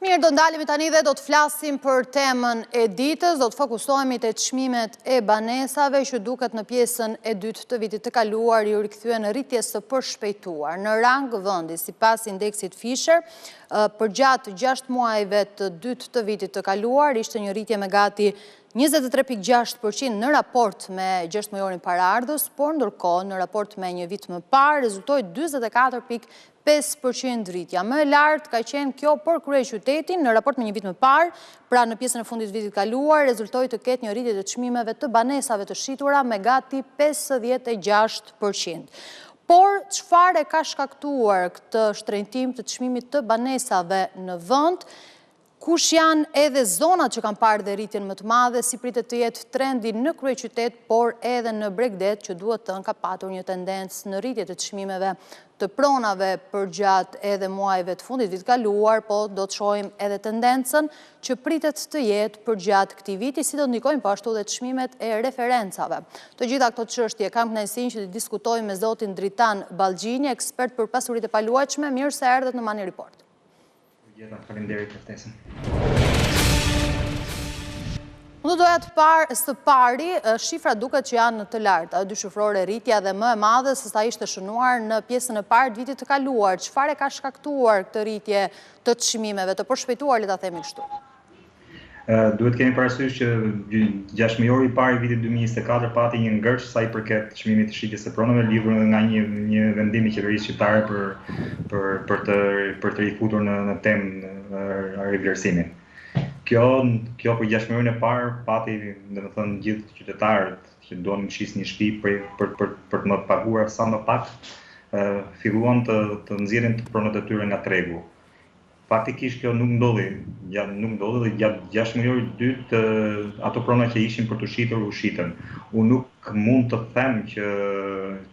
Mirë, do ndalemi tani dhe do të flasim për temën e ditës, do të fokusohemi te çmimet e banesave që duket në pjesën e dytë të vitit të kaluar i rikthyen rritjes së përshpejtuar. Në rang vendi, sipas indeksit Fisher, përgjatë 6 muajve të dytë të vitit të kaluar ishte një rritje me gati 23.6% në raport me 6 muajorin paraardhës, por ndërkohë në raport me një vit më parë rezultoi 44.5% rritja. Më e lartë ka qenë kjo për kryeqytetin në raport me një vit më parë, pra në pjesën e fundit të vitit kaluar rezultoi të ketë një rritje të çmimeve të banesave të shitura me gati 56%. Por çfarë ka shkaktuar këtë shtrenjtim të çmimit të banesave në vend? Kush janë edhe zonat që kanë parë dhe rritjen më të madhe, si pritet të jetë trendi në kryeqytet, por edhe në Bregdet, që duhet të ka patur një tendencë në rritje të çmimeve të pronave përgjatë edhe muajve të fundit vit kaluar, po do të shohim edhe tendencën që pritet të jetë përgjatë këtij viti, si do ndikojnë po ashtu dhe çmimet e referencave. Të gjitha këto çështje kam kënaqësinë që të diskutoj me zotin Dritan Ballgjini, ekspert për pasuritë e paluajtshme. Mirë se erdhët në Mani Report. Faleminderit për ftesën. Unë doja së pari, shifra duket që janë të larta, dyshifrore rritja dhe më e madhe se sa ishte shënuar në pjesën e parë të vitit të kaluar. Çfarë ka shkaktuar këtë rritje të çmimeve, të përshpejtuar, le ta themi kështu? Duhet kemi parasysh që 6 mujori i parë i vitit 2024 pati një ngërç sa i përket çmimit të shitjes së pronave lidhur nga një vendim i qeverisë shqiptare për të rifutur në temë rivlerësimin. Kjo për 6 muajin e parë pati, domethënë, gjithë qytetarët që duan të shisnin një shtëpi për të më paguar sa më pak, filluan të nxjerrin pronat e tyre nga tregu. Faktikisht kjo nuk ndodhi dhe gjatë 6 muajit dytë ato prona që ishin për të shitur u shitën. Unë nuk mund të them që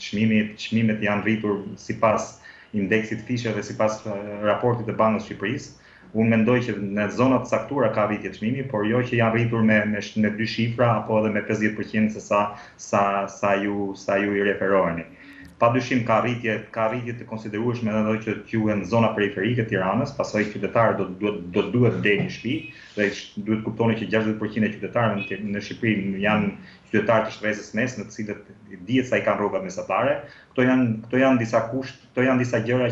çmimet janë rritur sipas indeksit Fisher dhe sipas raportit të Bankës së Shqipërisë. Unë mendoj që në zonat caktuara ka rritje çmimi, por jo që janë rritur me 2 shifra apo edhe me 50% se sa ju i referoheni. Padyshim ka rritje të konsiderueshme edhe që quhen zona periferike të Tiranës, pastaj qytetarët duhet deri në shtëpi dhe duhet kuptoni që 60% e qytetarëve në Shqipëri janë qytetarë të shtresës mesme, të cilët dihet sa i kanë rrogat mesatare. Këto janë disa kusht, këto janë disa gjëra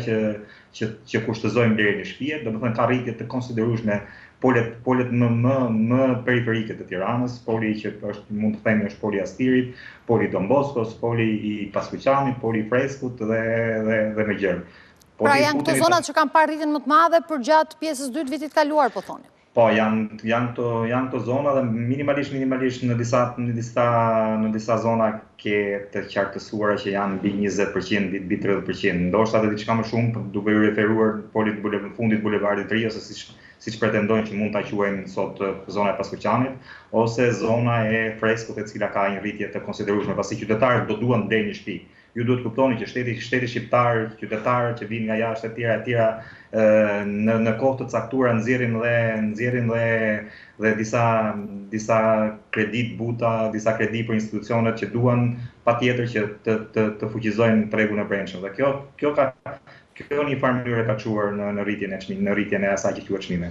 që kushtëzojmë deri në shtëpi, domethënë ka rritje të konsiderueshme polet më periferike të Tiranës, poli që mund të themi është poli Astirit, poli Don Boskos, poli i Paskuqanit, poli i Freskut dhe me gjërë. Pra janë këto zonat që kanë parë rritjen më të madhe përgjatë pjesës dytë vitit kaluar, po thoni? Po, janë këto zona dhe minimalisht në disa zona ke të qartësuara që janë mbi 20%, mbi 30%. Ndoshta edhe diçka më shumë duke u referuar polit fundit bulevardit të Ri ose siç pretendojnë që mund ta quajmë sot zona e Paskuqanit, ose zona e Freskut e cila ka një rritje të konsiderueshme, pasi qytetarët do duan deri në shtëpi. Ju duhet kuptoni që shteti shqiptar, qytetarët që vinë nga jashtë e tjera në kohë të caktuara nxjerrin dhe disa kredit buta, disa kredi për institucionet që duan patjetër që të fuqizojnë tregun e brendshëm. Dhe kjo në një farë mënyrë ka çuar në rritjen e asaj që quhet çmime.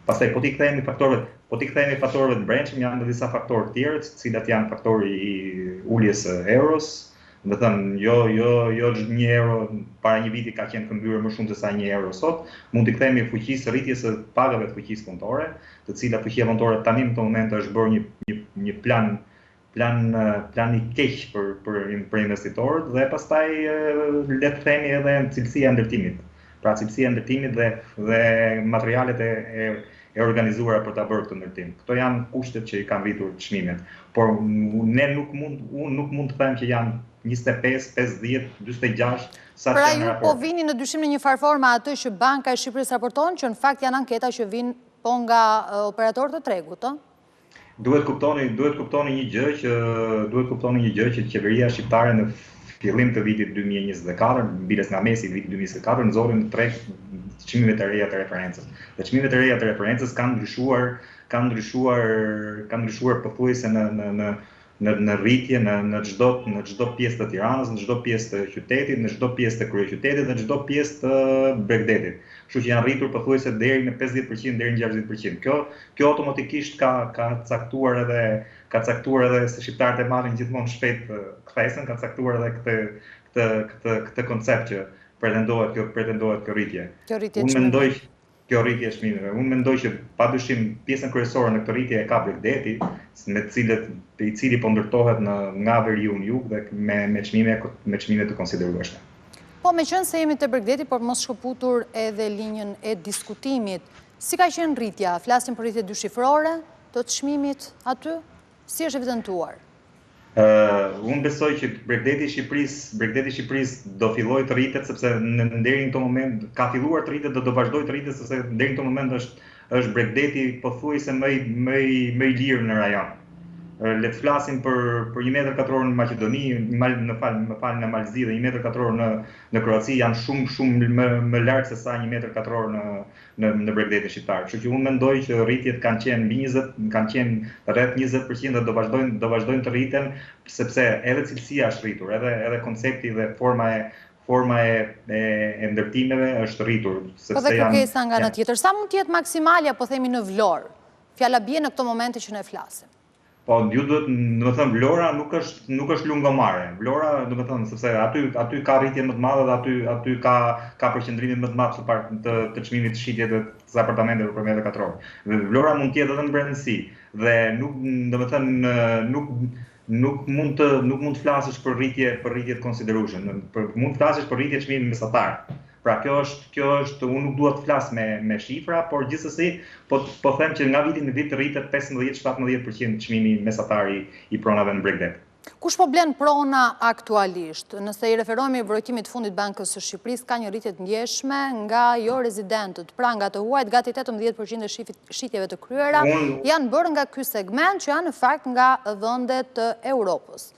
Pastaj po t'i kthehemi faktorëve të brendshëm, janë disa faktorë të tjerë, të cilat janë faktori i uljes së euros. Do të thënë, jo 1 euro para një viti ka qenë këmbyer më shumë se sa 1 euro sot. Mund t'i kthehemi rritjes së pagave të fuqisë punëtore, të cilat fuqia punëtore tani në këtë moment është bërë një plan i keq për investitorët dhe pastaj le të themi edhe cilësia e ndërtimit. Pra cilësia e ndërtimit dhe materialet e organizuara për ta bërë këtë ndërtim. Këto janë kushtet që i kanë rritur çmimet. Por unë nuk mund të them që janë 25, 50, 46 sa pra ju po vini në dyshim në një farë forme atë që Banka e Shqipërisë raporton që në fakt janë anketa që vinë po nga operatorët e tregut, ë? Duhet kuptoni një gjë që qeveria shqiptare në fillim të vitit 2024, mbiles nga mesi i vitit 2024, nxorri në treg çmimet e reja të referencës. Dhe çmimet e reja të referencës kanë ndryshuar pothuajse në rritje në çdo pjesë të Tiranës, në çdo pjesë të qytetit, në çdo pjesë të kryeqytetit dhe në çdo pjesë të Bregdetit. Kështu që janë rritur pothuajse deri në 50% deri në 60%. Kjo automatikisht ka caktuar edhe se shqiptarët e marrin gjithmonë shpejt kthesën, ka caktuar edhe këtë koncept që pretendohet kjo rritje. Unë mendoj kjo rritje e çmimeve. Unë mendoj që padyshim pjesën kryesore në këtë rritje e ka Bregdeti, i cili po ndërtohet nga veriu në jug dhe me çmime të konsiderueshme. Po, meqense se jemi te Bregdeti, por mos shkëputur edhe linjën e diskutimit, si ka qenë rritja? Flasim për rritje dyshifrore të çmimit aty? Si është evidentuar? Unë besoj që Bregdeti i Shqipërisë do filloj të rritet, sepse deri në këtë moment ka filluar të rritet dhe do vazhdoj të rritet, sepse deri në këtë moment është Bregdeti pothuajse më i lirë në rajon. Le të flasim për 1 metër katror në Maqedoni, në Malzi dhe 1 metër katror në Kroaci janë shumë më larg se sa 1 metër katror në Bregdetin shqiptar. Kështu që unë mendoj që rritjet kanë qenë rreth 20% dhe do vazhdojnë të rriten, sepse edhe cilësia është rritur, edhe koncepti dhe forma e ndërtimeve është rritur. Po dhe kërkesa nga ana tjetër. Sa mund të jetë maksimalja, po themi në Vlorë? Fjala bie në këto momente që ne flasim. Po, ju duhet, domethënë Vlora nuk është lungomare. Vlora, domethënë, sepse aty ka rritje më të madhe dhe aty ka përqendrimin më të madh të çmimit të shitjes të apartamenteve për metër katror. Vlora mund të jetë edhe në brendësi dhe nuk mund të flasësh për rritje të konsiderueshme. Mund të flasësh për rritje të çmimit mesatar. Pra kjo është, unë nuk dua të flas me shifra, por gjithsesi po them që nga viti në vit rritet 15-17% çmimi mesatar i pronave në Bregdet. Kush po blen prona aktualisht? Nëse i referohemi vërejtimit fundit Bankës së Shqipërisë, ka një rritje të ndjeshme nga jo rezidentët, pra nga të huajt, gati 18% e shitjeve të kryera janë bërë nga ky segment, që janë në fakt nga vendet të Europës.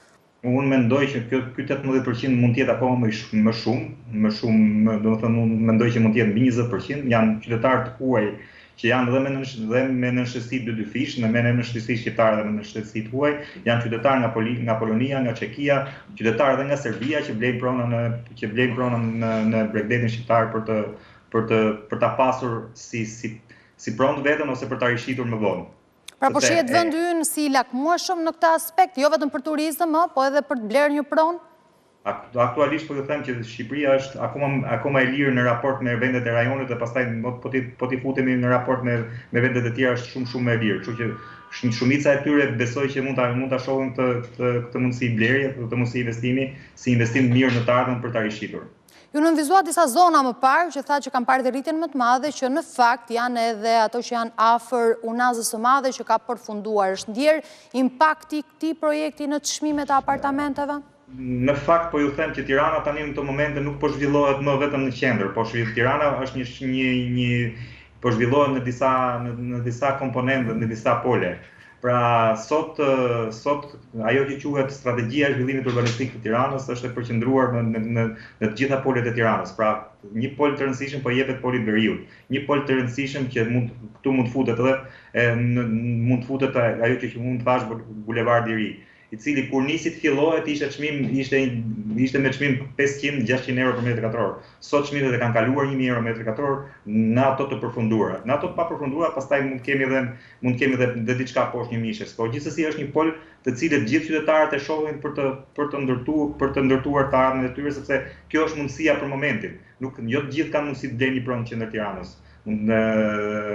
Unë mendoj që ky 18% mund të jetë akoma më shumë, domethënë unë mendoj që mund të jetë mbi 20%, janë qytetarë të huaj që janë dhe me nënshësi dyfish, me nënshësi shqiptare dhe me nënshësi të huaj, janë qytetarë nga Polonia, nga Çekia, qytetarë edhe nga Serbia që blejnë prona në Bregdetin shqiptar për ta pasur si pronë vetën ose për ta rishitur më vonë. Pra po shihet vendi ynë si i lakmueshëm në këtë aspekt, jo vetëm për turizëm, po edhe për të blerë një pronë? Aktualisht po ju them që Shqipëria është akoma e lirë në raport me vendet e rajonit dhe pastaj po t'i futemi në raport me vendet e tjera është shumë e lirë. Kështu që shumica e tyre besoj që mund ta shohin këtë mundësi blerje, këtë mundësi investimi si investim mirë në të ardhmen për ta rishitur. Ju nënvizuat disa zona më parë që tha që kanë parë dhe rritjen më të madhe, që në fakt janë edhe ato që janë afër unazës së madhe që ka përfunduar. Është ndjer impakti këtij projekti në çmimet e apartamenteve? Në fakt po ju them që Tirana tani në këto momente nuk po zhvillohet më vetëm në qendër, po Tirana është po zhvillohet në disa komponente, në disa pole. Pra sot ajo që quhet strategjia e zhvillimit urbanistik të Tiranës është e përqendruar në të gjitha polet e Tiranës. Pra një pol të rëndësishëm po jepet polit Veriut. Një pol të rëndësishëm që këtu mund futet ajo që mund të thash Bulevardi i Ri, i cili kur nisi të fillohet ishte me çmim 500-600 euro për metër katror. Sot çmimet e kanë kaluar 1000 euro metër katror në ato të përfunduara. Në ato të papërfunduara pastaj mund kemi edhe diçka poshtë 1000-shes. Por gjithsesi është një pol të cilët gjithë qytetarët e shohin për të ndërtuar të ardhmen e tyre, sepse kjo është mundësia për momentin. Jo të gjithë kanë mundësi të blejnë një pronë në qendër Tiranës.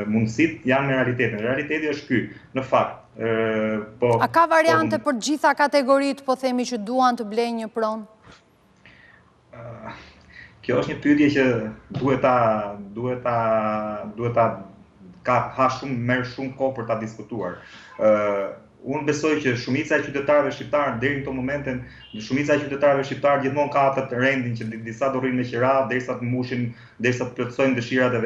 Mundësit janë me realitetin. Realiteti është ky, në fakt. A ka variante për gjitha kategoritë, po themi, që duan të blejnë një pronë? Kjo është një pyetje që merr shumë kohë për ta diskutuar. Unë besoj që shumica e qytetarëve shqiptarë deri në këtë momente, shumica e qytetarëve shqiptarë gjithmonë ka atë rendin që disa do rrinë me qira derisa të mbushin, derisa të plotësojnë dëshirat e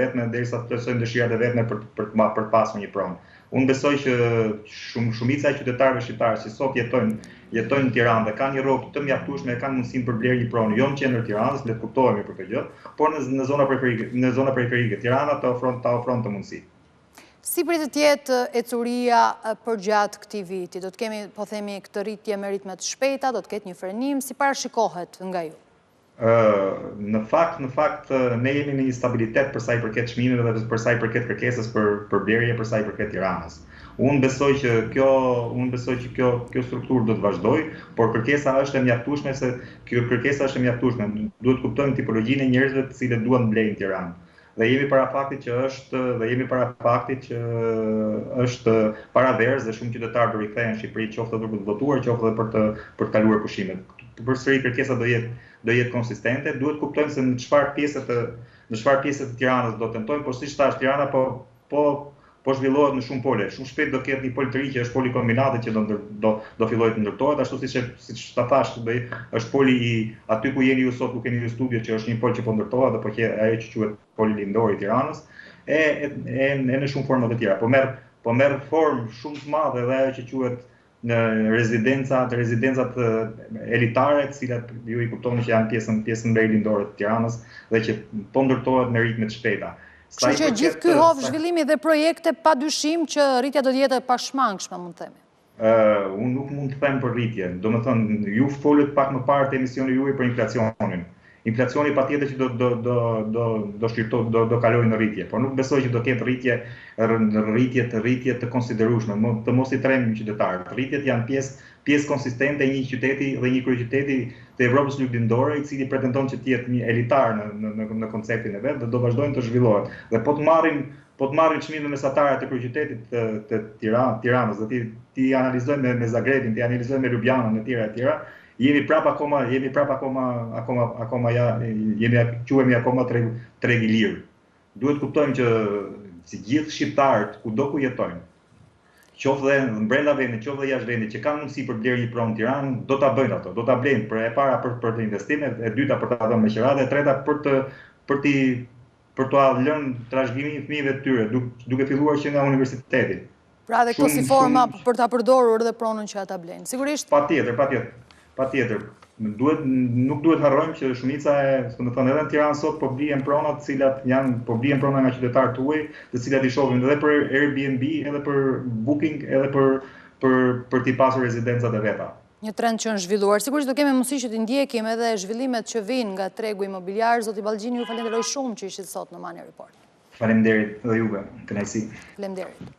vetme për të pasur një pronë. Unë besoj që shumica e qytetarëve shqiptarë që sot jetojnë në Tiranë dhe kanë një rrogë të mjaftueshme, kanë mundësinë për blerë një pronë, jo në qendër Tiranës, le të kuptohemi për këtë gjë, por në zona periferike. Tirana ta ofron të mundësi. Si pritet të jetë ecuria përgjatë këtij viti? Do të kemi, po themi, këtë rritje me ritme të shpejta, do të ketë një frenim, si parashikohet nga ju? Në fakt, ne jemi në një stabilitet për sa i përket çmimeve dhe për sa i përket kërkesës për blerje, për sa i përket Tiranës. Unë besoj që kjo strukturë do të vazhdoj, por kërkesa është e mjaftueshme se kjo kërkesa është e mjaftueshme. Duhet kuptojmë tipologjinë e njerëzve të cilët duan të blejnë në Tiranë. Dhe jemi para faktit që është paraverës dhe shumë qytetarë do rikthehen në Shqipëri, qoftë për të votuar, qoftë për të kaluar pushimet. Përsëri kërkesa do jetë konsistente. Duhet kuptojmë se në çfarë pjesë të Tiranës do tentojmë, por siç thash, Tirana po zhvillohet në shumë pole. Shumë shpejt do ketë një pol të ri që është poli kombinate që do fillojë të ndërtohet, ashtu siç ta thash, është poli aty ku jeni ju sot, ku keni ju studio, që është një pol që po ndërtohet dhe po ajo që quhet poli lindor i Tiranës, e në shumë forma të tjera. Po merr formë shumë të madhe dhe ajo që quhet në rezidencat elitare, të cilat ju i kuptoni që janë pjesën mbrej lindore të Tiranës dhe që po ndërtohet me ritme të shpejta. Kështu që gjithë ky hov zhvillimi dhe projekte padyshim që rritja do të jetë e pashmangshme, mund të themi. Unë nuk mund të them për rritje. Domethënë, ju folët pak më parë te emisioni juaj për inflacionin. Inflacioni patjetër që do kalojë në rritje, por nuk besoj që do ketë rritje të konsiderueshme, të mos i tremim qytetarët. Rritjet janë pjesë konsistente e një qyteti dhe një kryeqyteti të Evropës Lugdindore, i cili pretendon që të jetë një elitar në konceptin e vet dhe do vazhdojnë të zhvillohet. Dhe po të marrin çmimin mesatare të kryeqytetit të Tiranës, dhe ti analizojmë me Zagrebin, ti analizojmë me Ljubljanën e tjera, jemi prap akoma quhemi akoma treg i lirë. Duhet kuptojmë që si gjithë shqiptarët kudo ku jetojnë, qoftë dhe brenda vendit, qoftë dhe jashtë vendit, që kanë mundësi për blerë një pronë në Tiranë, do ta bëjnë ato, do ta blejnë për e para për të investime, e dyta për ta dhënë me qira, dhe e treta për t'u lënë trashëgiminë fëmijëve të tyre, duke filluar që nga universiteti. Pra dhe këto si forma për ta përdorur dhe pronën që ata blejnë. Sigurisht. Patjetër. Nuk duhet harrojmë që shumica edhe në Tiranë sot po blihen prona të cilat blihen prona nga qytetarët tuaj, të cilat i shohin edhe për Airbnb, edhe për Booking, edhe për t'i pasur rezidencat e veta. Një trend që është zhvilluar. Sigurisht do kemi mundësi që t'i ndjekim edhe zhvillimet që vijnë nga tregu imobiliar. Zoti Ballxhini, ju falenderoj shumë që ishit sot në Money Report. Faleminderit edhe juve. Kënaqësi. Faleminderit.